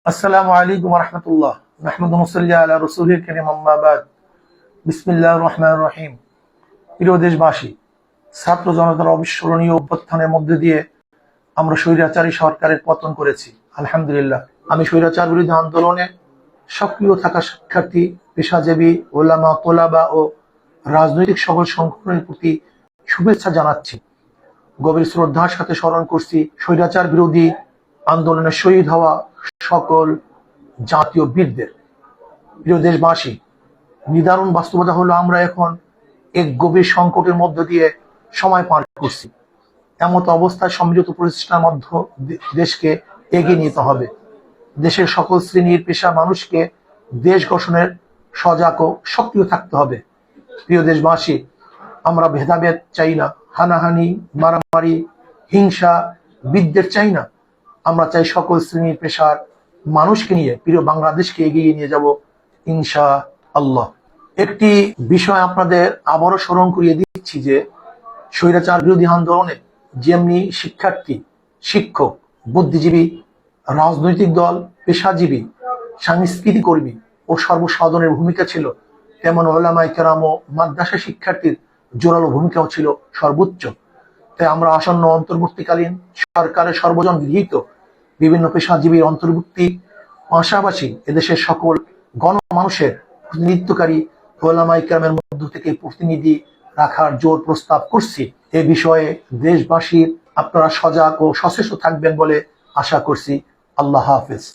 আসসালামু আলাইকুম রহমতুল্লাহ। নাহমাদুহুন্নসল্লি আলা রাসূলিল কারীম, আম্মা বাদ। বিসমিল্লাহির রহমানির রহিম। প্রিয় দেশবাসী, ছাত্র জনতার অবিস্মরণীয় অভ্যুত্থানের মধ্যে দিয়ে আমরা স্বৈরাচারী সরকারের পতন করেছি, আলহামদুলিল্লাহ। আমি স্বৈরাচার বিরোধী আন্দোলনে সক্রিয় থাকা শিক্ষার্থী, পেশাজীবী, ওলামা, তোলাবা ও রাজনৈতিক সকল সংগঠনের প্রতি শুভেচ্ছা জানাচ্ছি। গভীর শ্রদ্ধার সাথে স্মরণ করছি স্বৈরাচার বিরোধী আন্দোলনে শহীদ হওয়া সকল জাতীয় বীরদের। প্রিয় দেশবাসী, নিদারুণ বাস্তবতা হলো আমরা এখন এক গভীর সংকটের মধ্য দিয়ে সময় পার করছি। এমত অবস্থায় সম্মিলিত প্রচেষ্টার মধ্যে দেশকে এগিয়ে নিতে হবে। দেশের সকল শ্রেণীর পেশা মানুষকে দেশ গঠনের সজাগ ও সক্রিয় থাকতে হবে। প্রিয় দেশবাসী, আমরা ভেদাভেদ চাই না, হানাহানি, মারামারি, হিংসা, বিদ্বেষ চাই না। আমরা চাই সকল শ্রেণীর পেশার মানুষকে নিয়ে প্রিয় বাংলাদেশকে এগিয়ে নিয়ে যাব ইনশা আল্লাহ। একটি বিষয় আপনাদের আবারও স্মরণ করিয়ে দিচ্ছি যে স্বৈরাচার বিরোধী আন্দোলনে যেমনি শিক্ষার্থী, শিক্ষক, বুদ্ধিজীবী, রাজনৈতিক দল, পেশাজীবী, সাংস্কৃতিক কর্মী ও সর্বসাধারণের ভূমিকা ছিল, তেমন ওলামায়ে কেরাম ও মাদ্রাসা শিক্ষার্থীর জোরালো ভূমিকাও ছিল সর্বোচ্চ। তাই আমরা আসন্ন অন্তর্বর্তীকালীন সরকারের সর্বজন গৃহীত বিভিন্ন পেশাজীবীর অন্তর্ভুক্তি পাশাপাশি এদেশের সকল গণমানুষের প্রতিনিধিত্বকারী ওলামায়ে কেরামের মধ্য থেকে প্রতিনিধি রাখার জোর প্রস্তাব করছি। এ বিষয়ে দেশবাসীর আপনারা সজাগ ও সচেষ্ট থাকবেন বলে আশা করছি। আল্লাহ হাফেজ।